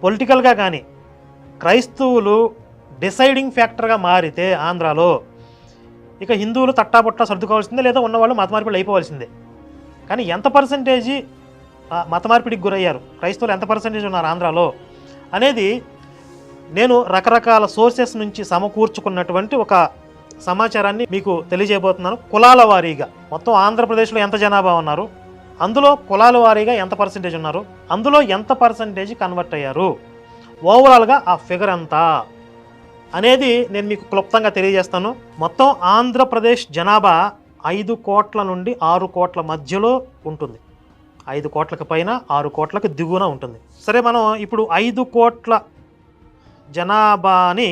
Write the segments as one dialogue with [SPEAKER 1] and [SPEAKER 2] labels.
[SPEAKER 1] పొలిటికల్గా కానీ క్రైస్తవులు డిసైడింగ్ ఫ్యాక్టర్గా మారితే ఆంధ్రాలో ఇక హిందువులు తట్టాబుట్టా సర్దుకోవాల్సిందే, లేదా ఉన్నవాళ్ళు మత మార్పిడి అయిపోవాల్సిందే. కానీ ఎంత పర్సంటేజీ మత మార్పిడికి గురయ్యారు, క్రైస్తవులు ఎంత పర్సంటేజ్ ఉన్నారు ఆంధ్రాలో అనేది నేను రకరకాల సోర్సెస్ నుంచి సమకూర్చుకున్నటువంటి ఒక సమాచారాన్ని మీకు తెలియజేయబోతున్నాను. కులాల వారీగా మొత్తం ఆంధ్రప్రదేశ్లో ఎంత జనాభా ఉన్నారు, అందులో కులాల వారీగా ఎంత పర్సంటేజ్ ఉన్నారు, అందులో ఎంత పర్సంటేజ్ కన్వర్ట్ అయ్యారు, ఓవరాల్గా ఆ ఫిగర్ ఎంత అనేది నేను మీకు క్లుప్తంగా తెలియజేస్తాను. మొత్తం ఆంధ్రప్రదేశ్ జనాభా 5 కోట్ల నుండి 6 కోట్ల మధ్యలో ఉంటుంది. 5 కోట్లకు పైన 6 కోట్లకు దిగువన ఉంటుంది. సరే, మనం ఇప్పుడు 5 కోట్ల జనాభాని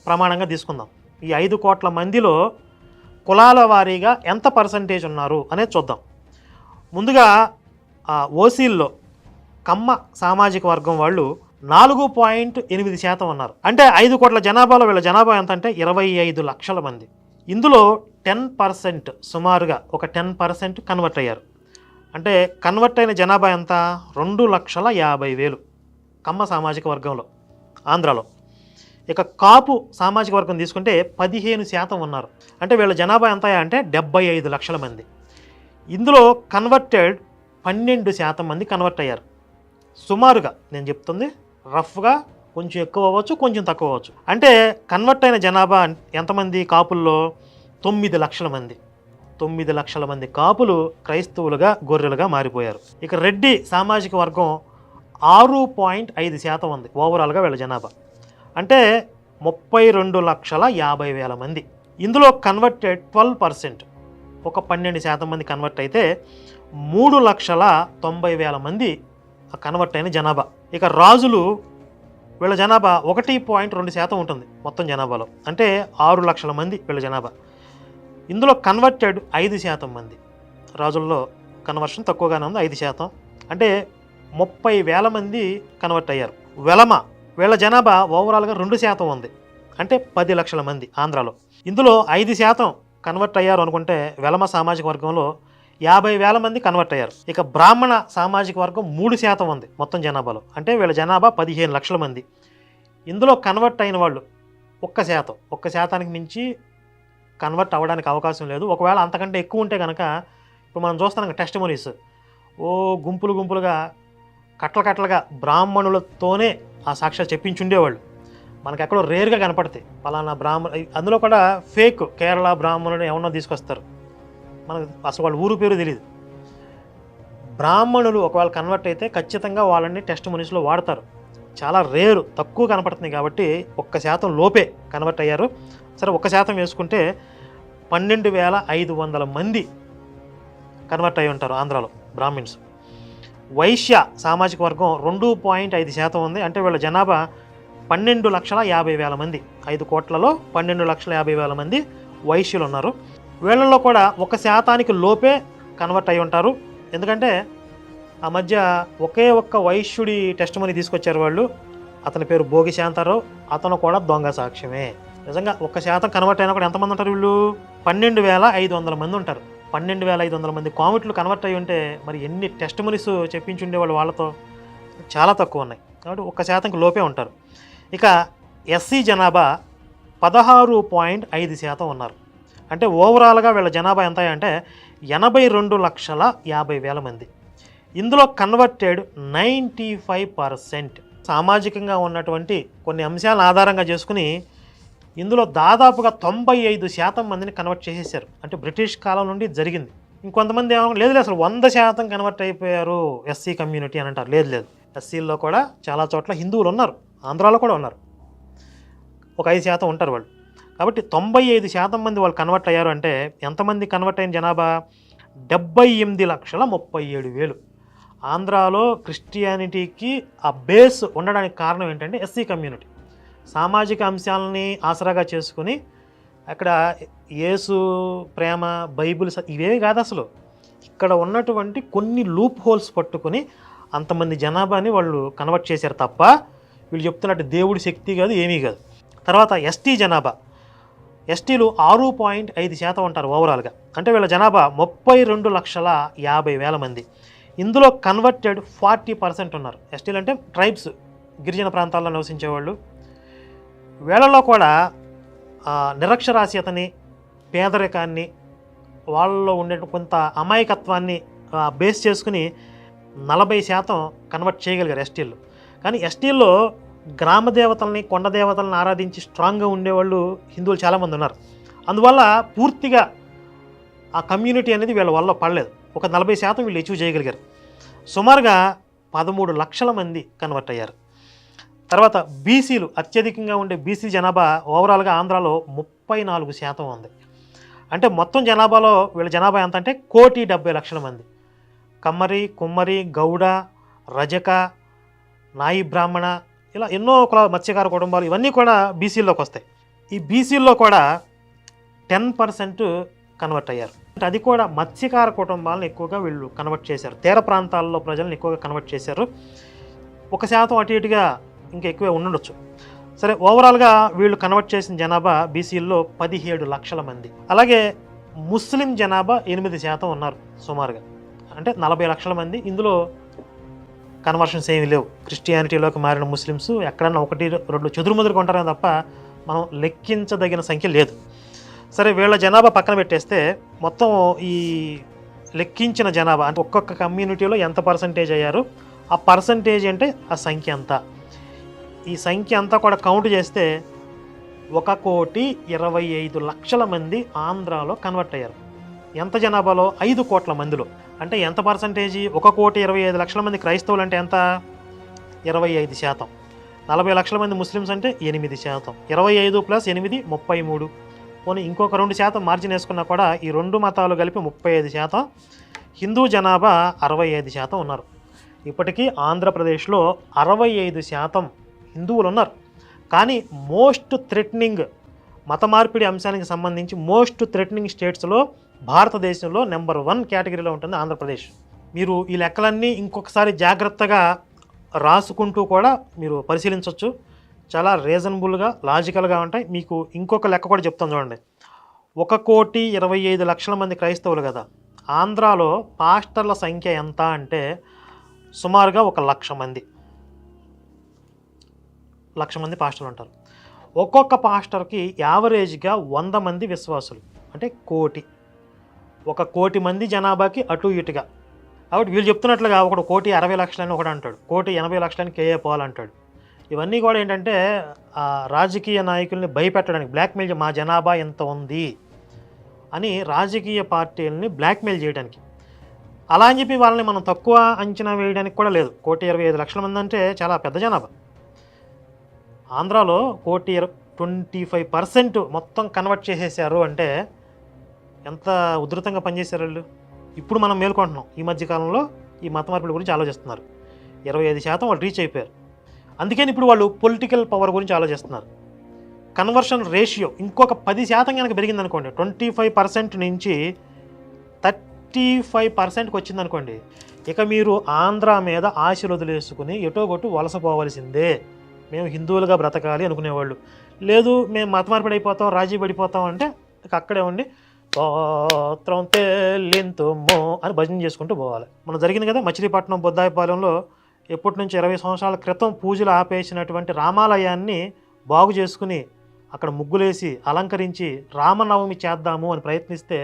[SPEAKER 1] ప్రమాణంగా తీసుకుందాం. ఈ 5 కోట్ల మందిలో కులాల వారీగా ఎంత పర్సంటేజ్ ఉన్నారు అనేది చూద్దాం. ముందుగా ఓసీల్లో కమ్మ సామాజిక వర్గం వాళ్ళు 4.8% ఉన్నారు. అంటే 5 కోట్ల జనాభాలో వీళ్ళ జనాభా ఎంత అంటే 25 లక్షల మంది. ఇందులో 10% సుమారుగా ఒక 10% కన్వర్ట్ అయ్యారు. అంటే కన్వర్ట్ అయిన జనాభా ఎంత? 2,50,000 కమ్మ సామాజిక వర్గంలో ఆంధ్రాలో. ఇక కాపు సామాజిక వర్గం తీసుకుంటే 15% ఉన్నారు. అంటే వీళ్ళ జనాభా ఎంత అంటే 75 లక్షల మంది. ఇందులో కన్వర్టెడ్ 12% మంది కన్వర్ట్ అయ్యారు. సుమారుగా నేను చెప్తుంది రఫ్గా, కొంచెం ఎక్కువ అవ్వచ్చు, కొంచెం తక్కువ అవ్వచ్చు. అంటే కన్వర్ట్ అయిన జనాభా ఎంతమంది కాపుల్లో? 9 లక్షల మంది. 9 లక్షల మంది కాపులు క్రైస్తవులుగా, గొర్రెలుగా మారిపోయారు. ఇక రెడ్డి సామాజిక వర్గం 6.5% ఉంది ఓవరాల్గా వీళ్ళ జనాభా. అంటే 32,50,000 మంది. ఇందులో కన్వర్టెడ్ 12%, ఒక 12% మంది కన్వర్ట్ అయితే 3,90,000 మంది కన్వర్ట్ అయిన జనాభా. ఇక రాజులు వీళ్ళ జనాభా 1.2% ఉంటుంది మొత్తం జనాభాలో. అంటే 6 లక్షల మంది వీళ్ళ జనాభా. ఇందులో కన్వర్టెడ్ 5% మంది. రాజుల్లో కన్వర్షన్ తక్కువగానే ఉంది, 5%. అంటే 30,000 మంది కన్వర్ట్ అయ్యారు. వెలమ వీళ్ళ జనాభా ఓవరాల్గా 2% ఉంది. అంటే 10 లక్షల మంది ఆంధ్రాలో. ఇందులో 5% కన్వర్ట్ అయ్యారు అనుకుంటే వెలమ సామాజిక వర్గంలో 50,000 మంది కన్వర్ట్ అయ్యారు. ఇక బ్రాహ్మణ సామాజిక వర్గం 3% ఉంది మొత్తం జనాభాలో. అంటే వీళ్ళ జనాభా 15 లక్షల మంది. ఇందులో కన్వర్ట్ అయిన వాళ్ళు 1%. 1%కి మించి కన్వర్ట్ అవ్వడానికి అవకాశం లేదు. ఒకవేళ అంతకంటే ఎక్కువ ఉంటే కనుక ఇప్పుడు మనం చూస్తున్నాం టెస్టిమోనీస్, గుంపులు గుంపులుగా కట్టలుగా బ్రాహ్మణులతోనే ఆ సాక్ష్యాలు చెప్పించుండేవాళ్ళు. మనకు ఎక్కడో రేర్గా కనపడతాయి పలానా బ్రాహ్మణ. అందులో కూడా ఫేక్ కేరళ బ్రాహ్మణుని ఎవరినో తీసుకొస్తారు, మనకు అసలు వాళ్ళ ఊరు పేరు తెలియదు. బ్రాహ్మణులు ఒకవేళ కన్వర్ట్ అయితే ఖచ్చితంగా వాళ్ళని టెస్టిమోనీస్లో వాడతారు. చాలా రేరు, తక్కువ కనపడుతుంది కాబట్టి 1% లోపే కన్వర్ట్ అయ్యారు. సరే, 1% వేసుకుంటే 12,500 మంది కన్వర్ట్ అయి ఉంటారు ఆంధ్రాలో బ్రాహ్మిన్స్. వైశ్య సామాజిక వర్గం 2.5% ఉంది. అంటే వీళ్ళ జనాభా 12,50,000 మంది. 5 కోట్లలో 12,50,000 మంది వైశ్యులు ఉన్నారు. వీళ్ళల్లో కూడా 1%కి లోపే కన్వర్ట్ అయి ఉంటారు. ఎందుకంటే ఆ మధ్య ఒకే ఒక్క వైశ్యుడి టెస్టిమనీ తీసుకొచ్చారు వాళ్ళు. అతని పేరు భోగి శాంతారావు. అతను కూడా దొంగ సాక్ష్యమే. నిజంగా 1% కన్వర్ట్ అయినా కూడా ఎంతమంది ఉంటారు వీళ్ళు? 12,500 మంది ఉంటారు. 12,500 మంది కామిట్లు కన్వర్ట్ అయి ఉంటే మరి ఎన్ని టెస్టిమనీస్ చెప్పించుండేవాళ్ళు వాళ్ళతో? చాలా తక్కువ ఉన్నాయి. కాబట్టి 1%కి లోపే ఉంటారు. ఇక ఎస్సీ జనాభా 16.5% ఉన్నారు. అంటే ఓవరాల్గా వీళ్ళ జనాభా ఎంత అంటే 82,50,000 మంది. ఇందులో కన్వర్టెడ్ 95%. సామాజికంగా ఉన్నటువంటి కొన్ని అంశాలను ఆధారంగా చేసుకుని ఇందులో దాదాపుగా 95% మందిని కన్వర్ట్ చేసేసారు. అంటే బ్రిటిష్ కాలం నుండి జరిగింది. ఇంకొంతమంది లేదు అసలు 100% కన్వర్ట్ అయిపోయారు ఎస్సీ కమ్యూనిటీ అని అంటారు. లేదు, ఎస్సీల్లో కూడా చాలా చోట్ల హిందువులు ఉన్నారు, ఆంధ్రాలో కూడా ఉన్నారు. ఒక 5% ఉంటారు వాళ్ళు. కాబట్టి 95% మంది వాళ్ళు కన్వర్ట్ అయ్యారు. అంటే ఎంతమంది కన్వర్ట్ అయిన జనాభా? 78,37,000. ఆంధ్రాలో క్రిస్టియానిటీకి ఆ బేస్ ఉండడానికి కారణం ఏంటంటే ఎస్సీ కమ్యూనిటీ. సామాజిక అంశాలని ఆసరాగా చేసుకుని అక్కడ యేసు ప్రేమ, బైబిల్ ఇవేవి కాదు అసలు. ఇక్కడ ఉన్నటువంటి కొన్ని లూప్ హోల్స్ పట్టుకొని అంతమంది జనాభాని వాళ్ళు కన్వర్ట్ చేశారు తప్ప వీళ్ళు చెప్తున్నట్టు దేవుడి శక్తి కాదు, ఏమీ కాదు. తర్వాత ఎస్టీ జనాభా. ఎస్టీలు 6.5% ఉంటారు ఓవరాల్గా. అంటే వీళ్ళ జనాభా 32,50,000 మంది. ఇందులో కన్వర్టెడ్ 40% ఉన్నారు. ఎస్టీలు అంటే ట్రైబ్స్, గిరిజన ప్రాంతాల్లో నివసించేవాళ్ళు. వీళ్ళలో కూడా నిరక్షరాస్యతని, పేదరికాన్ని, వాళ్ళలో ఉండే కొంత అమాయకత్వాన్ని బేస్ చేసుకుని 40% కన్వర్ట్ చేయగలిగారు ఎస్టీలు. కానీ ఎస్టీల్లో గ్రామ దేవతల్ని, కొండ దేవతలను ఆరాధించి స్ట్రాంగ్గా ఉండేవాళ్ళు హిందువులు చాలామంది ఉన్నారు. అందువల్ల పూర్తిగా ఆ కమ్యూనిటీ అనేది వీళ్ళ వల్ల పడలేదు. ఒక 40% వీళ్ళు అచీవ్ చేయగలిగారు. సుమారుగా 13 లక్షల మంది కన్వర్ట్ అయ్యారు. తర్వాత బీసీలు, అత్యధికంగా ఉండే బీసీ జనాభా ఓవరాల్గా ఆంధ్రాలో 34% ఉంది. అంటే మొత్తం జనాభాలో వీళ్ళ జనాభా ఎంత అంటే 1,70,00,000 మంది. కమ్మరి, కుమ్మరి, గౌడ, రజక, నాయి బ్రాహ్మణ, ఇలా ఎన్నో మత్స్యకార కుటుంబాలు ఇవన్నీ కూడా బీసీల్లోకి వస్తాయి. ఈ బీసీల్లో కూడా 10% కన్వర్ట్ అయ్యారు. అంటే అది కూడా మత్స్యకార కుటుంబాలను ఎక్కువగా వీళ్ళు కన్వర్ట్ చేశారు. తీర ప్రాంతాల్లో ప్రజలను ఎక్కువగా కన్వర్ట్ చేశారు. 1% అటు ఇటుగా ఇంకా ఎక్కువే ఉండొచ్చు. సరే, ఓవరాల్గా వీళ్ళు కన్వర్ట్ చేసిన జనాభా బీసీల్లో 17 లక్షల మంది. అలాగే ముస్లిం జనాభా 8% ఉన్నారు సుమారుగా, అంటే 40 లక్షల మంది. ఇందులో కన్వర్షన్స్ ఏమీ లేవు. క్రిస్టియానిటీలోకి మారిన ముస్లిమ్స్ ఎక్కడన్నా 1-2 చెదురుమదురుగా ఉంటారని తప్ప మనం లెక్కించదగిన సంఖ్య లేదు. సరే, వీళ్ళ జనాభా పక్కన పెట్టేస్తే మొత్తం ఈ లెక్కించిన జనాభా అంటే ఒక్కొక్క కమ్యూనిటీలో ఎంత పర్సంటేజ్ అయ్యారు, ఆ పర్సంటేజ్ అంటే ఆ సంఖ్య ఎంత, ఈ సంఖ్య అంతా కూడా కౌంట్ చేస్తే 1,25,00,000 మంది ఆంధ్రాలో కన్వర్ట్ అయ్యారు. ఎంత జనాభాలో? 5 కోట్ల మందిలో. అంటే ఎంత పర్సంటేజీ? 1,25,00,000 మంది క్రైస్తవులు అంటే ఎంత? 25%. 40 లక్షల మంది ముస్లిమ్స్ అంటే 8%. 25 + 8 33. పోనీ ఇంకొక 2% మార్జిన్ వేసుకున్నా కూడా ఈ 2 మతాలు కలిపి 35%. హిందూ జనాభా 65% ఉన్నారు. ఇప్పటికీ ఆంధ్రప్రదేశ్లో 65% హిందువులు ఉన్నారు. కానీ మోస్ట్ థ్రెటనింగ్ మత మార్పిడి అంశానికి సంబంధించి మోస్ట్ థ్రెటనింగ్ స్టేట్స్లో భారతదేశంలో నెంబర్ 1 కేటగిరీలో ఉంటుంది ఆంధ్రప్రదేశ్. మీరు ఈ లెక్కలన్నీ ఇంకొకసారి జాగ్రత్తగా రాసుకుంటూ కూడా మీరు పరిశీలించవచ్చు. చాలా రీజనబుల్గా, లాజికల్గా ఉంటాయి. మీకు ఇంకొక లెక్క కూడా చెప్తాను చూడండి. 1,25,00,000 మంది క్రైస్తవులు కదా, ఆంధ్రాలో పాస్టర్ల సంఖ్య ఎంత అంటే సుమారుగా 1,00,000 మంది. 1,00,000 మంది పాస్టర్లు ఉంటారు. ఒక్కొక్క పాస్టర్కి యావరేజ్గా 100 మంది విశ్వాసులు, అంటే 1,00,000. 1,00,00,000 మంది జనాభాకి అటు ఇటుగా. కాబట్టి వీళ్ళు చెప్తున్నట్లుగా ఒకడు 1,60,00,000 అని ఒకడు అంటాడు, 1,80,00,000 కేఏ పాల్ అంటాడు. ఇవన్నీ కూడా ఏంటంటే రాజకీయ నాయకుల్ని భయపెట్టడానికి, బ్లాక్మెయిల్, మా జనాభా ఎంత ఉంది అని రాజకీయ పార్టీలని బ్లాక్మెయిల్ చేయడానికి. అలా అని చెప్పి వాళ్ళని మనం తక్కువ అంచనా వేయడానికి కూడా లేదు. 1,25,00,000 మంది అంటే చాలా పెద్ద జనాభా. ఆంధ్రాలో 25% మొత్తం కన్వర్ట్ చేసేసారు అంటే ఎంత ఉధృతంగా పనిచేశారు వాళ్ళు. ఇప్పుడు మనం మేల్కొంటున్నాం. ఈ మధ్యకాలంలో ఈ మత మార్పిడి గురించి ఆలోచిస్తున్నారు. 25% వాళ్ళు రీచ్ అయిపోయారు. అందుకని ఇప్పుడు వాళ్ళు పొలిటికల్ పవర్ గురించి ఆలోచిస్తున్నారు. కన్వర్షన్ రేషియో ఇంకొక 10% కనుక పెరిగిందనుకోండి, 25% నుంచి 35%కి వచ్చిందనుకోండి, ఇక మీరు ఆంధ్ర మీద ఆశలు వదిలేసుకుని ఎటో కొట్టు వలసపోవలసిందే. మేము హిందువులుగా బ్రతకాలి అనుకునేవాళ్ళు. లేదు మేము మత మార్పిడి అయిపోతాం, రాజీ పడిపోతాం అంటే ఇక అక్కడే ఉండి స్తోత్రం తెల్లింతుమో అని భజన చేసుకుంటూ పోవాలి. మనం జరిగింది కదా మచిలీపట్నం బొద్దాయిపాలెంలో ఎప్పటి నుంచి 20 సంవత్సరాల క్రితం పూజలు ఆపేసినటువంటి రామాలయాన్ని బాగు చేసుకుని అక్కడ ముగ్గులేసి అలంకరించి రామనవమి చేద్దాము అని ప్రయత్నిస్తే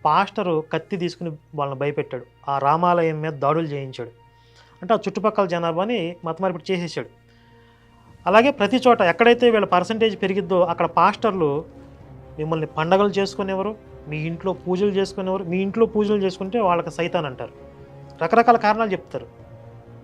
[SPEAKER 1] పాస్టరు కత్తి తీసుకుని వాళ్ళని భయపెట్టాడు. ఆ రామాలయం మీద దాడులు చేయించాడు. అంటే ఆ చుట్టుపక్కల జనాభాని మత మార్పిడి చేసేసాడు. అలాగే ప్రతి చోట ఎక్కడైతే వీళ్ళ పర్సంటేజ్ పెరిగిద్దో అక్కడ పాస్టర్లు మిమ్మల్ని పండగలు చేసుకునేవారు, మీ ఇంట్లో పూజలు చేసుకునేవారు. మీ ఇంట్లో పూజలు చేసుకుంటే వాళ్ళకి సైతాన్ అంటారు, రకరకాల కారణాలు చెప్తారు.